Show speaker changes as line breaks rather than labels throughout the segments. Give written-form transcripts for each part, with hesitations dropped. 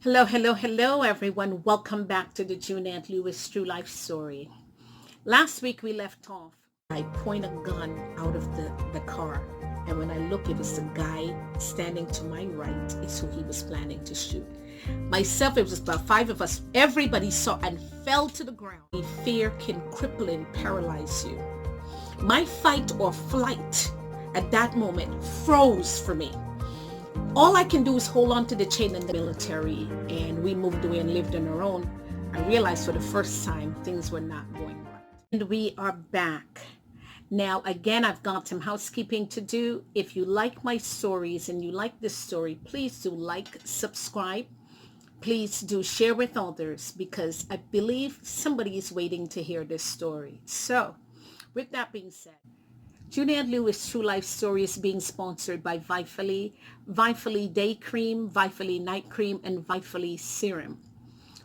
Hello, hello, hello, everyone. Welcome back to the Juneann Lewis True Life Story. Last week we left off. I point a gun out of the car, and when I look, it was the guy standing to my right. It's who he was planning to shoot. Myself, it was about five of us. Everybody saw and fell to the ground. Fear can cripple and paralyze you. My fight or flight at that moment froze for me. All I can do is hold on to the chain in the military, and we moved away and lived on our own. I realized for the first time things were not going right. And we are back. Now, again, I've got some housekeeping to do. If you like my stories and you like this story, please do like, subscribe. Please do share with others because I believe somebody is waiting to hear this story. So, with that being said, Juneann Lewis True Life Story is being sponsored by Vitally Day Cream, Vitally Night Cream, and Vitally Serum.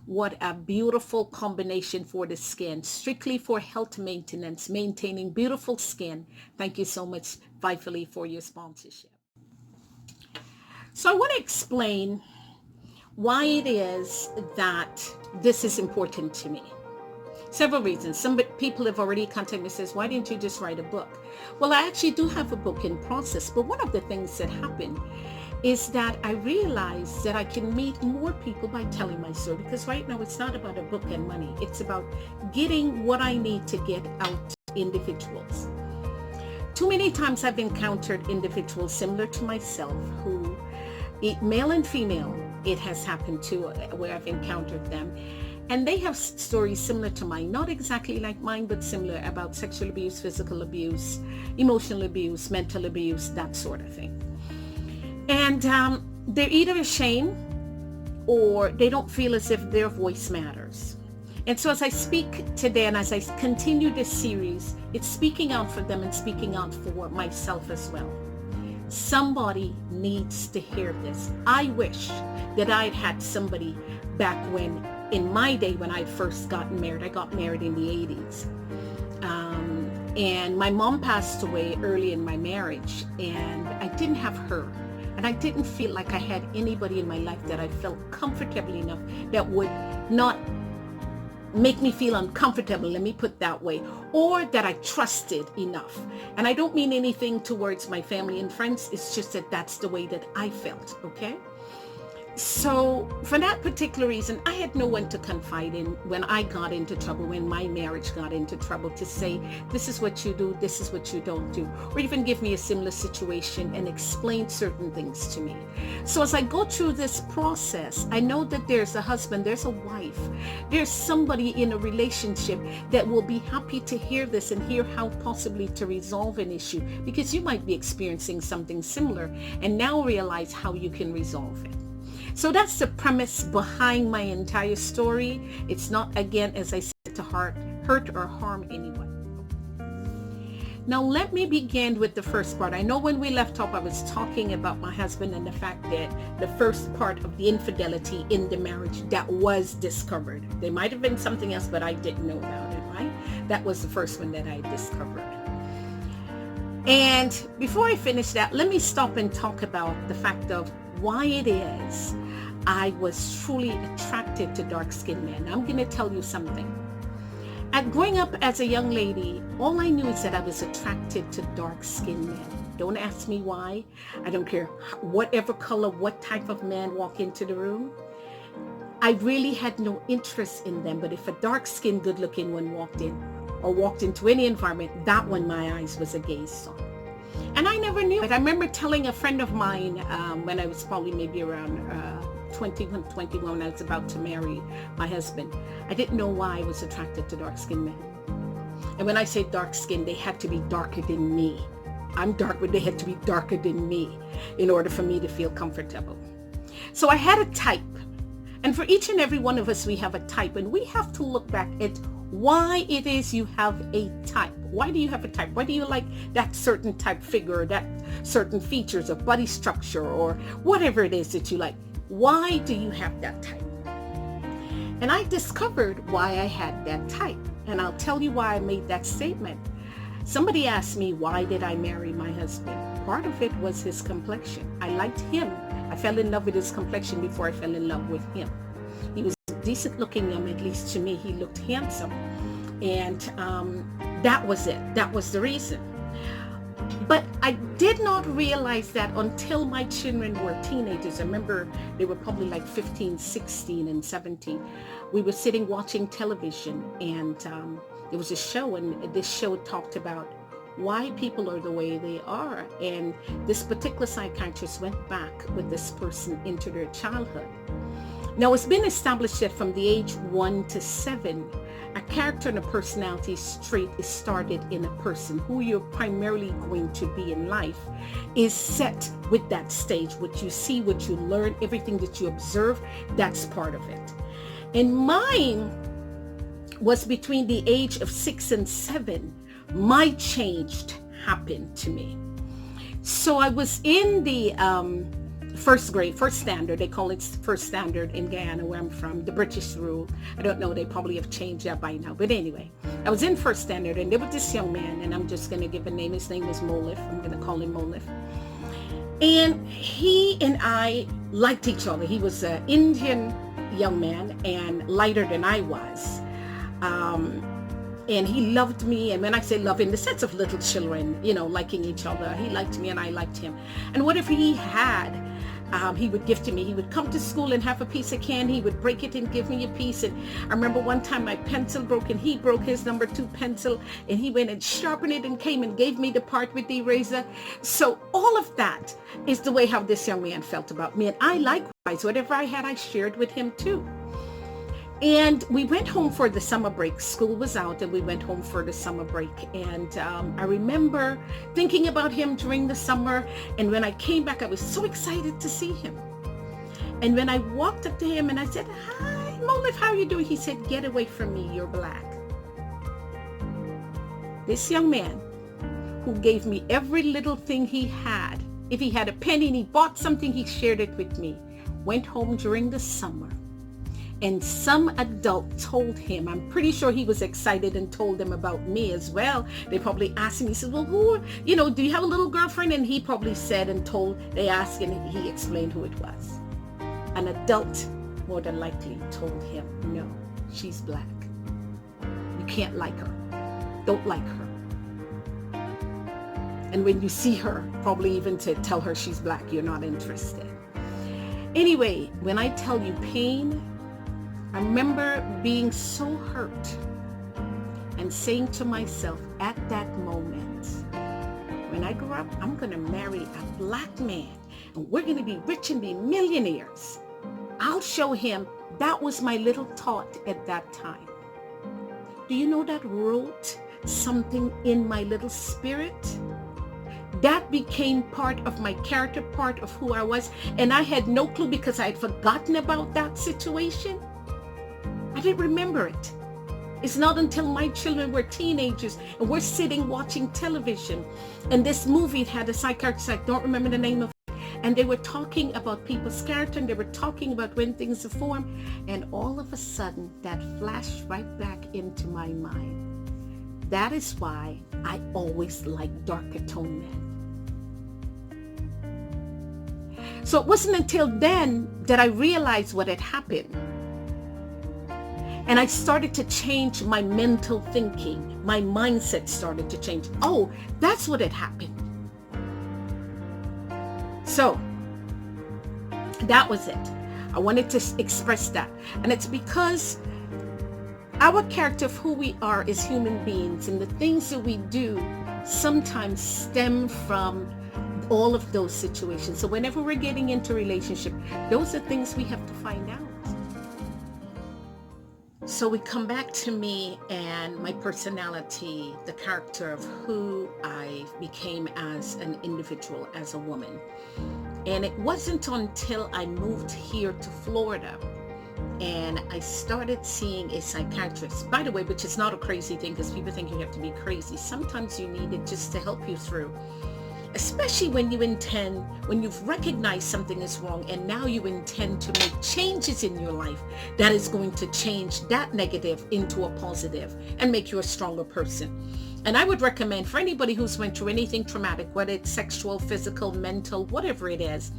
What a beautiful combination for the skin, strictly for health maintenance, maintaining beautiful skin. Thank you so much, Vitally, for your sponsorship. So I want to explain why it is that this is important to me. Several reasons. Some people have already contacted me and says, why didn't you just write a book? Well, I actually do have a book in process, but one of the things that happened is that I realized that I can meet more people by telling my story, because right now it's not about a book and money. It's about getting what I need to get out to individuals. Too many times I've encountered individuals similar to myself who, male and female, it has happened to where I've encountered them. And they have stories similar to mine, not exactly like mine, but similar about sexual abuse, physical abuse, emotional abuse, mental abuse, that sort of thing. And they're either ashamed or they don't feel as if their voice matters. And so as I speak today and as I continue this series, it's speaking out for them and speaking out for myself as well. Somebody needs to hear this. I wish that I'd had somebody back when, in my day when I first got married. I got married in the 80s. And my mom passed away early in my marriage, and I didn't have her. And I didn't feel like I had anybody in my life that I felt comfortable enough that would not make me feel uncomfortable, let me put it that way, or that I trusted enough. And I don't mean anything towards my family and friends. It's just that that's the way that I felt, okay? So for that particular reason, I had no one to confide in when I got into trouble, when my marriage got into trouble, to say, this is what you do, this is what you don't do, or even give me a similar situation and explain certain things to me. So as I go through this process, I know that there's a husband, there's a wife, there's somebody in a relationship that will be happy to hear this and hear how possibly to resolve an issue, because you might be experiencing something similar and now realize how you can resolve it. So that's the premise behind my entire story. It's not, again, as I said, to hurt or harm anyone. Now let me begin with the first part. I know when we left off, I was talking about my husband and the fact that the first part of the infidelity in the marriage that was discovered. There might have been something else, but I didn't know about it, right? That was the first one that I discovered. And before I finish that, let me stop and talk about the fact of why it is I was truly attracted to dark-skinned men. I'm going to tell you something. Growing up as a young lady, all I knew is that I was attracted to dark-skinned men. Don't ask me why. I don't care whatever color, what type of man walk into the room. I really had no interest in them. But if a dark-skinned, good-looking one walked in or walked into any environment, that one my eyes was a gaze on. And I never knew it. I remember telling a friend of mine when I was probably maybe around 21, when I was about to marry my husband. I didn't know why I was attracted to dark-skinned men. And when I say dark-skinned, they had to be darker than me. I'm dark, but they had to be darker than me in order for me to feel comfortable. So I had a type. And for each and every one of us, we have a type. And we have to look back at why it is you have a type. Why do you have a type? Why do you like that certain type figure, or that certain features of body structure, or whatever it is that you like? Why do you have that type? And I discovered why I had that type. And I'll tell you why I made that statement. Somebody asked me, why did I marry my husband? Part of it was his complexion. I liked him. I fell in love with his complexion before I fell in love with him. He was a decent looking young, at least to me. He looked handsome. And that was it. That was the reason. But I did not realize that until my children were teenagers. I remember they were probably like 15, 16, and 17. We were sitting watching television, and there was a show, and this show talked about why people are the way they are. And this particular psychiatrist went back with this person into their childhood. Now, it's been established that from the age 1 to 7, a character and a personality trait is started in a person. Who you're primarily going to be in life is set with that stage. What you see, what you learn, everything that you observe, that's part of it. And mine was between the age of 6 and 7. My change happened to me. So I was in the first grade, first standard. They call it first standard in Guyana, where I'm from, the British rule. I don't know, they probably have changed that by now. But anyway, I was in first standard, and there was this young man, and I'm just going to give a name. His name was Molif. I'm going to call him Molif. And he and I liked each other. He was an Indian young man and lighter than I was. And he loved me. And when I say love, in the sense of little children, you know, liking each other, he liked me and I liked him. And whatever he had, he would give to me. He would come to school and have a piece of candy. He would break it and give me a piece. And I remember one time my pencil broke, and he broke his number 2 pencil, and he went and sharpened it and came and gave me the part with the eraser. So all of that is the way how this young man felt about me. And I likewise, whatever I had, I shared with him too. And we went home for the summer break. School was out, and we went home for the summer break. And I remember thinking about him during the summer. And when I came back, I was so excited to see him. And when I walked up to him and I said, "Hi, Molif, how are you doing?" He said, "Get away from me, you're black." This young man who gave me every little thing he had, if he had a penny and he bought something, he shared it with me, went home during the summer. And some adult told him, I'm pretty sure he was excited and told them about me as well. They probably asked him, he said, "Well, do you have a little girlfriend?" And he probably said and they asked, and he explained who it was. An adult more than likely told him, "No, she's black. You can't like her. Don't like her. And when you see her, probably even to tell her she's black, you're not interested." Anyway, when I tell you pain, I remember being so hurt and saying to myself at that moment, when I grow up, I'm going to marry a black man, and we're going to be rich and be millionaires. I'll show him. That was my little thought at that time. Do you know that wrote something in my little spirit? That became part of my character, part of who I was. And I had no clue because I had forgotten about that situation. I didn't remember it. It's not until my children were teenagers and we're sitting watching television. And this movie had a psychiatrist, I don't remember the name of it. And they were talking about people's character, and they were talking about when things are formed. And all of a sudden, that flashed right back into my mind. That is why I always like darker tone men. So it wasn't until then that I realized what had happened. And I started to change my mental thinking. My mindset started to change. Oh, that's what had happened. So that was it. I wanted to express that. And it's because our character of who we are as human beings and the things that we do sometimes stem from all of those situations. So whenever we're getting into a relationship, those are things we have to find out. So we come back to me and my personality, the character of who I became as an individual, as a woman. And it wasn't until I moved here to Florida and I started seeing a psychiatrist, by the way, which is not a crazy thing because people think you have to be crazy. Sometimes you need it just to help you through. especially when you've recognized something is wrong and now you intend to make changes in your life that is going to change that negative into a positive and make you a stronger person. And I would recommend for anybody who's went through anything traumatic, whether it's sexual, physical, mental, whatever it is,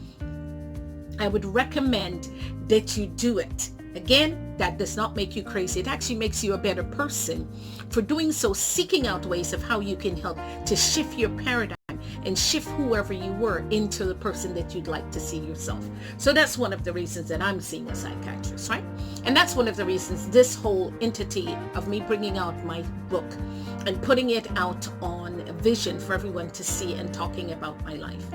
I would recommend that you do it. Again, that does not make you crazy. It actually makes you a better person for doing so, seeking out ways of how you can help to shift your paradigm and shift whoever you were into the person that you'd like to see yourself. So that's one of the reasons that I'm seeing a psychiatrist, right? And that's one of the reasons this whole entity of me bringing out my book and putting it out on a vision for everyone to see and talking about my life.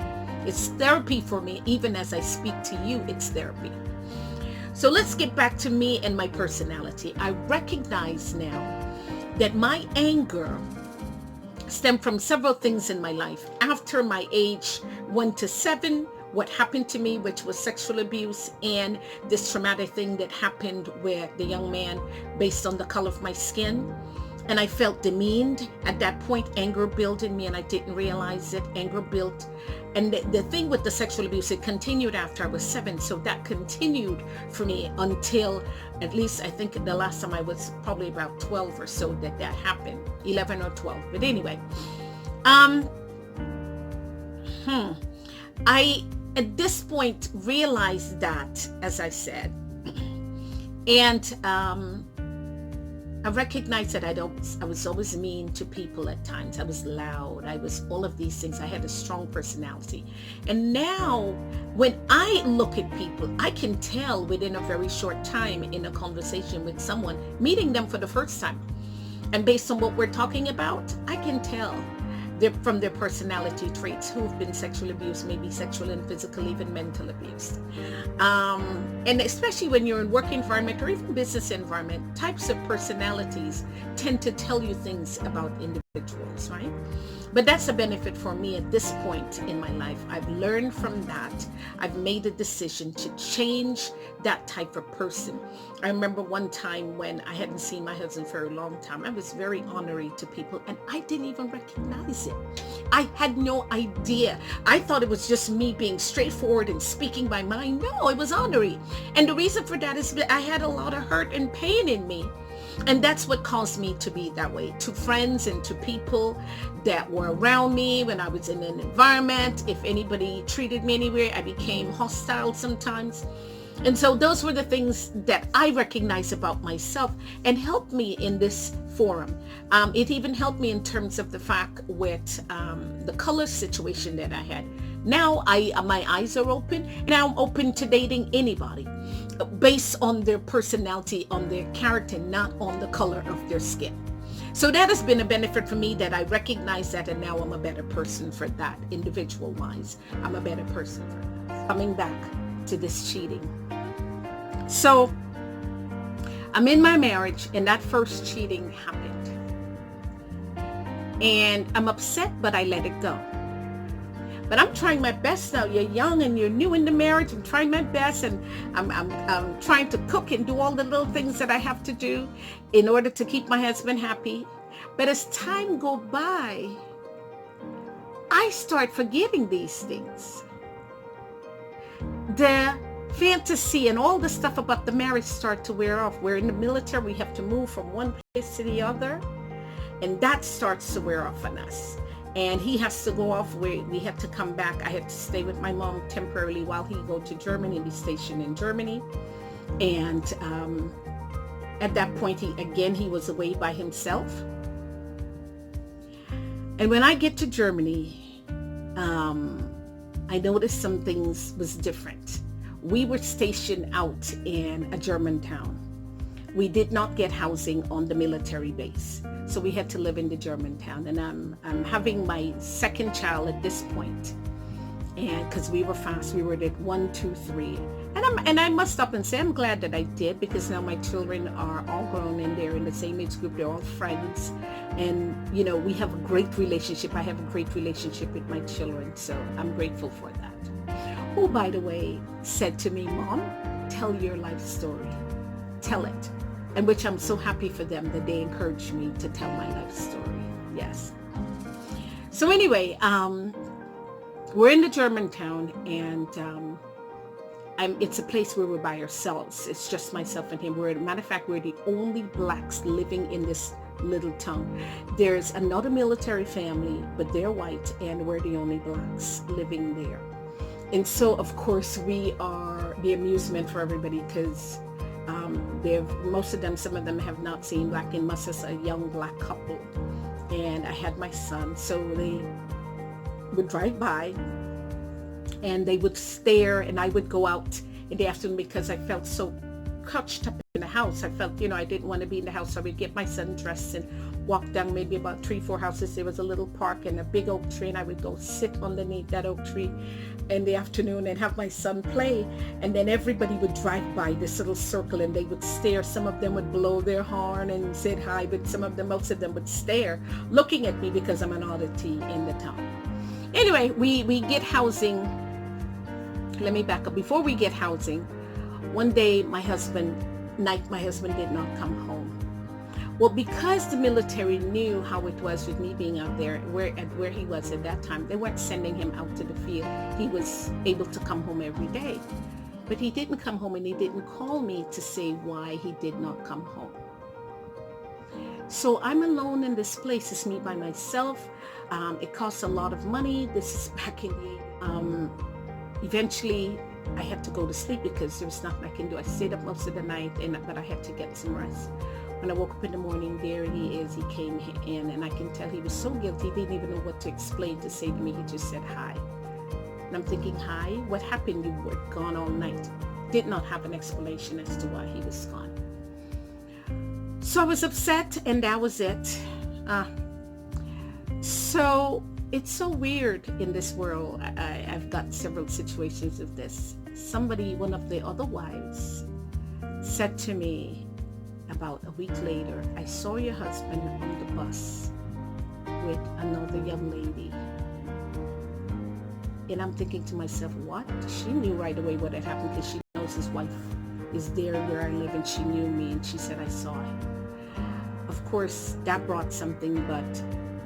It's therapy for me. Even as I speak to you, it's therapy. So let's get back to me and my personality. I recognize now that my anger stemmed from several things in my life. After my age 1 to 7, what happened to me, which was sexual abuse, and this traumatic thing that happened with the young man based on the color of my skin. And I felt demeaned. At that point, anger built in me and I didn't realize it. Anger built. And the thing with the sexual abuse, it continued after I was 7. So that continued for me until at least I think the last time I was probably about 12 or so that happened. 11 or 12. But anyway, I at this point realized that, as I said, and I recognized that I was always mean to people at times. I was loud. I was all of these things. I had a strong personality. And now when I look at people, I can tell within a very short time in a conversation with someone, meeting them for the first time. And based on what we're talking about, I can tell from their personality traits who have been sexually abused, maybe sexual and physical, even mental abuse. And especially when you're in work environment or even business environment, types of personalities tend to tell you things about individuals, right? But that's a benefit for me at this point in my life. I've learned from that. I've made a decision to change that type of person. I remember one time when I hadn't seen my husband for a long time. I was very honorary to people and I didn't even recognize it. I had no idea. I thought it was just me being straightforward and speaking my mind. No, it was honorary. And the reason for that is that I had a lot of hurt and pain in me. And that's what caused me to be that way. To friends and to people that were around me when I was in an environment, if anybody treated me anywhere, I became hostile sometimes. And so those were the things that I recognized about myself and helped me in this forum. It even helped me in terms of the fact with the color situation that I had. Now my eyes are open and I'm open to dating anybody based on their personality, on their character, not on the color of their skin. So that has been a benefit for me, that I recognize that, and now I'm a better person for that. Individual wise, I'm a better person for that. Coming back to this cheating. So I'm in my marriage and that first cheating happened. And I'm upset, but I let it go. But I'm trying my best now. You're young and you're new in the marriage. I'm trying my best, and I'm trying to cook and do all the little things that I have to do in order to keep my husband happy. But as time goes by, I start forgetting these things. The fantasy and all the stuff about the marriage start to wear off. We're in the military. We have to move from one place to the other. And that starts to wear off on us. And he has to go off. We had to come back. I had to stay with my mom temporarily while he go to Germany and be stationed in Germany. And at that point, he was away by himself. And when I get to Germany, I noticed some things was different. We were stationed out in a German town. We did not get housing on the military base. So we had to live in the German town. And I'm having my second child at this point. And because we were fast, we were at 1, 2, 3. And I must stop and say I'm glad that I did, because now my children are all grown and they're in the same age group. They're all friends. And, you know, we have a great relationship. I have a great relationship with my children. So I'm grateful for that. Who, by the way, said to me, Mom, tell your life story. Tell it. And which I'm so happy for them that they encouraged me to tell my life story. Yes. So anyway, we're in the German town, and it's a place where we're by ourselves. It's just myself and him. Matter of fact, we're the only blacks living in this little town. There's another military family, but they're white, and we're the only blacks living there. And so, of course, we are the amusement for everybody, because some of them have not seen black in us as a young black couple. And I had my son, so they would drive by and they would stare, and I would go out in the afternoon because I felt so crouched up in the house. I felt, I didn't want to be in the house. So I would get my son dressed and walk down maybe about 3-4 houses. There was a little park and a big oak tree, and I would go sit underneath that oak tree in the afternoon and have my son play. And then everybody would drive by this little circle and they would stare. Some of them would blow their horn and said hi, but most of them would stare, looking at me because I'm an oddity in the town. Anyway, we get housing. Let me back up. Before we get housing, one day my husband did not come home. Well, because the military knew how it was with me being out there, where he was at that time, they weren't sending him out to the field. He was able to come home every day. But he didn't come home, and he didn't call me to say why he did not come home. So I'm alone in this place. It's me by myself. It costs a lot of money. This is back in the... Eventually, I had to go to sleep because there was nothing I can do. I stayed up most of the night, but I had to get some rest. When I woke up in the morning, there he is. He came in, and I can tell he was so guilty. He didn't even know what to explain to say to me. He just said hi. And I'm thinking, hi? What happened? You were gone all night. Did not have an explanation as to why he was gone. So I was upset, and that was it. So it's so weird in this world. I've got several situations of this. One of the other wives, said to me about a week later, I saw your husband on the bus with another young lady. And I'm thinking to myself, what? She knew right away what had happened because she knows his wife is there where I live, and she knew me, and she said, I saw it. Of course, that brought something, but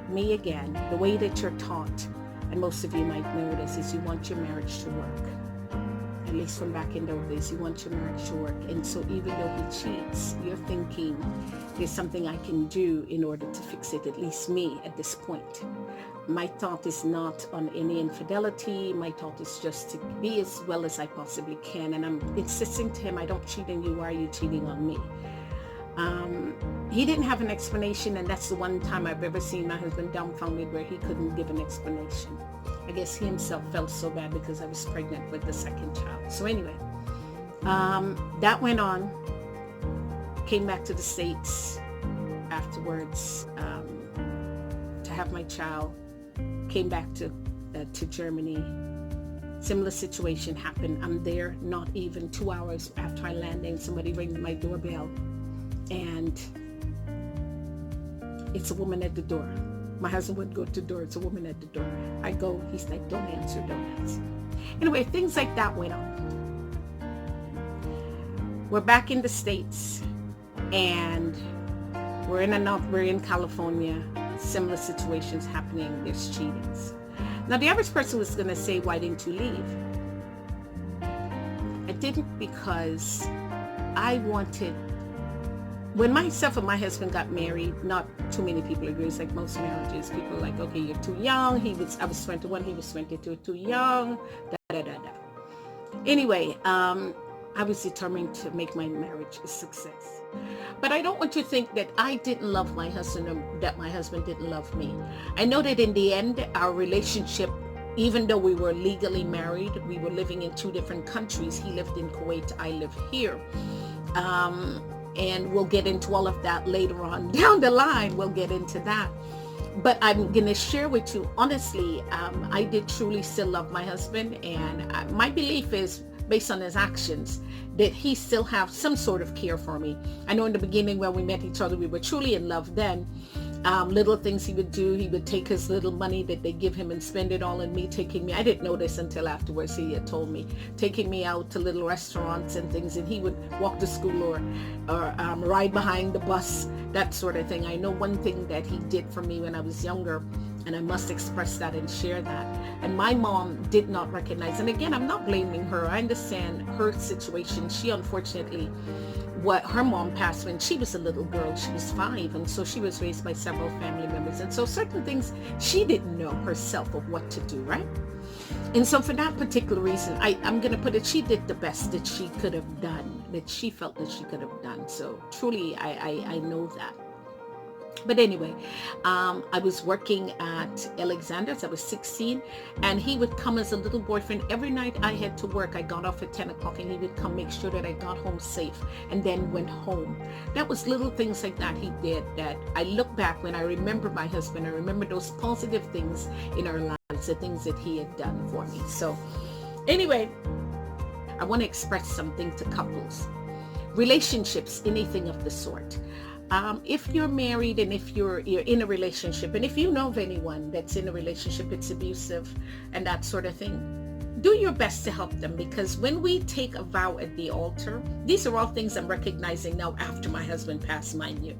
me again, the way that you're taught, and most of you might know this, is you want your marriage to work. At least from back in those days, you want your marriage to work. And so even though he cheats, you're thinking there's something I can do in order to fix it, at least me at this point. My thought is not on any infidelity. My thought is just to be as well as I possibly can. And I'm insisting to him, I don't cheat on you. Why are you cheating on me? He didn't have an explanation, and that's the one time I've ever seen my husband dumbfounded where he couldn't give an explanation. I guess he himself felt so bad because I was pregnant with the second child. So anyway, that went on. Came back to the States afterwards to have my child. Came back to Germany. Similar situation happened. I'm there not even 2 hours after I landed. Somebody rings my doorbell, and it's a woman at the door. My husband wouldn't go to the door. It's a woman at the door. I go. He's like, don't answer. Anyway, things like that went on. We're back in the States, and we're in California. Similar situations happening. There's cheatings. Now, the average person was going to say, why didn't you leave? I didn't, because I wanted... When myself and my husband got married, not too many people agree. It's like most marriages. People are like, okay, you're too young. I was 21, he was 22, too young. Anyway, I was determined to make my marriage a success. But I don't want you to think that I didn't love my husband or that my husband didn't love me. I know that in the end, our relationship, even though we were legally married, we were living in 2 different countries. He lived in Kuwait, I live here. And we'll get into all of that later on down the line. We'll get into that. But I'm going to share with you, honestly, I did truly still love my husband. And my belief is, based on his actions, that he still has some sort of care for me. I know in the beginning when we met each other, we were truly in love then. Little things he would do. He would take his little money that they give him and spend it all on me, I didn't know this until afterwards. He had told me, taking me out to little restaurants and things, and he would walk to school or ride behind the bus, that sort of thing. I know one thing that he did for me when I was younger, and I must express that and share that. And my mom did not recognize. And again, I'm not blaming her. I understand her situation. She unfortunately, what her mom passed when she was a little girl. She was 5, and so she was raised by several family members. And so certain things she didn't know herself of what to do, right? And so for that particular reason, I'm going to put it, she did the best that she could have done, that she felt that she could have done. So truly, I know that. But anyway, I was working at Alexander's. I was 16, and he would come as a little boyfriend. Every night I had to work, I got off at 10 o'clock, and he would come make sure that I got home safe and then went home. That was little things like that he did that I look back when I remember my husband. I remember those positive things in our lives, the things that he had done for me. So anyway, I want to express something to couples. Relationships, anything of the sort. If you're married and if you're in a relationship, and if you know of anyone that's in a relationship, it's abusive and that sort of thing, do your best to help them, because when we take a vow at the altar, these are all things I'm recognizing now after my husband passed, mind you.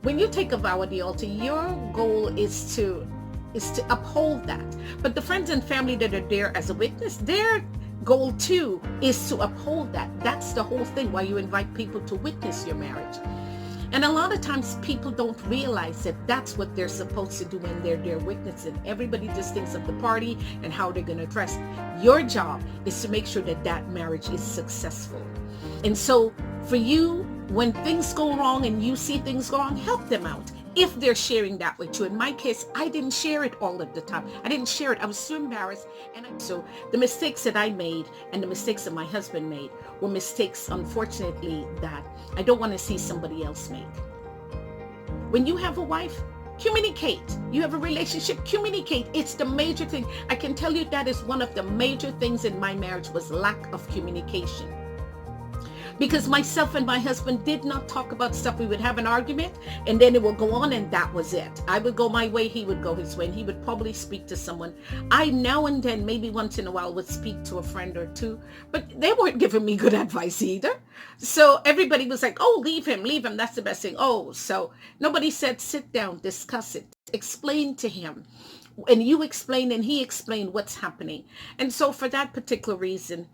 When you take a vow at the altar, your goal is to uphold that. But the friends and family that are there as a witness, their goal too is to uphold that. That's the whole thing, why you invite people to witness your marriage. And a lot of times people don't realize that that's what they're supposed to do when they're there witnessing. Everybody just thinks of the party and how they're going to dress. Your job is to make sure that that marriage is successful. And so for you, when things go wrong and you see things go wrong, help them out. If they're sharing that with you. In my case, I didn't share it all of the time. I didn't share it. I was so embarrassed. And so the mistakes that I made and the mistakes that my husband made were mistakes, unfortunately, that I don't want to see somebody else make. When you have a wife, communicate. You have a relationship, communicate. It's the major thing. I can tell you that is one of the major things in my marriage was lack of communication. Because myself and my husband did not talk about stuff. We would have an argument and then it would go on and that was it. I would go my way, he would go his way, and he would probably speak to someone. I now and then, maybe once in a while, would speak to a friend or two, but they weren't giving me good advice either. So everybody was like, oh, leave him, that's the best thing. Oh, so nobody said, sit down, discuss it, explain to him. And you explain and he explained what's happening. And so for that particular reason,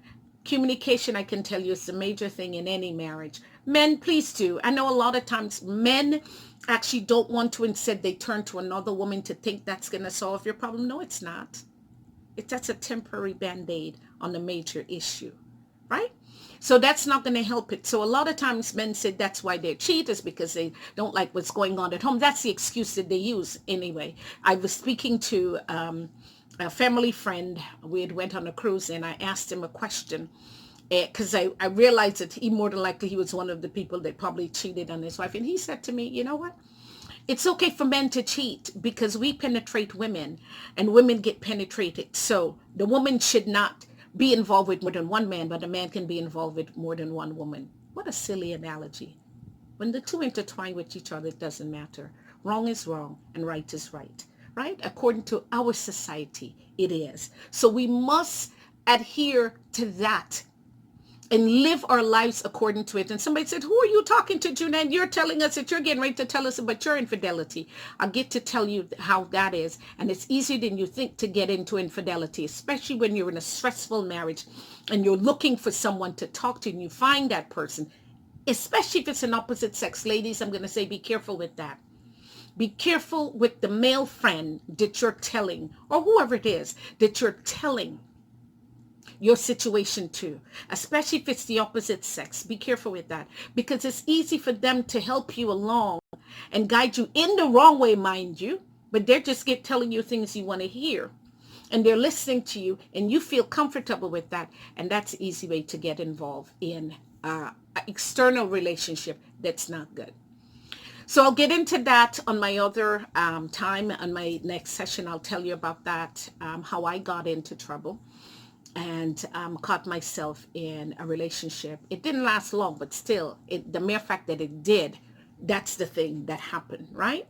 communication, I can tell you, is a major thing in any marriage. Men, please do. I know a lot of times men actually don't want to, instead they turn to another woman to think that's going to solve your problem. No, it's not. That's a temporary band-aid on a major issue, right? So that's not going to help it. So a lot of times men say that's why they're cheaters, because they don't like what's going on at home. That's the excuse that they use anyway. I was speaking to a family friend. We had went on a cruise and I asked him a question because I realized that he more than likely he was one of the people that probably cheated on his wife. And he said to me, you know what? It's okay for men to cheat because we penetrate women and women get penetrated. So the woman should not be involved with more than one man, but a man can be involved with more than one woman. What a silly analogy. When the two intertwine with each other, it doesn't matter. Wrong is wrong and right is right. Right? According to our society, it is. So we must adhere to that and live our lives according to it. And somebody said, who are you talking to, Juneann? You're telling us that you're getting ready to tell us about your infidelity. I'll get to tell you how that is. And it's easier than you think to get into infidelity, especially when you're in a stressful marriage and you're looking for someone to talk to and you find that person, especially if it's an opposite sex. Ladies, I'm going to say be careful with that. Be careful with the male friend that you're telling, or whoever it is that you're telling your situation to, especially if it's the opposite sex. Be careful with that, because it's easy for them to help you along and guide you in the wrong way, mind you, but they're just telling you things you want to hear. And they're listening to you and you feel comfortable with that. And that's an easy way to get involved in an external relationship that's not good. So I'll get into that on my other time. On my next session, I'll tell you about that, how I got into trouble and caught myself in a relationship. It didn't last long, but still, the mere fact that it did, that's the thing that happened, right?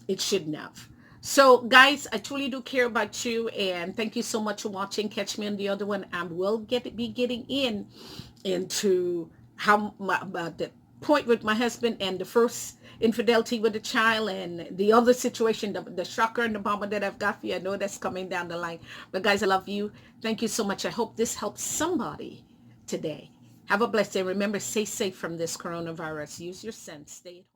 It shouldn't have. So guys, I truly do care about you, and thank you so much for watching. Catch me on the other one. I will be getting into how about the point with my husband, and the first infidelity with the child, and the other situation, the shocker and the bomber that I've got for you. I know that's coming down the line. But guys, I love you. Thank you so much. I hope this helps somebody today. Have a blessed day. Remember, stay safe from this coronavirus. Use your sense. Stay at home.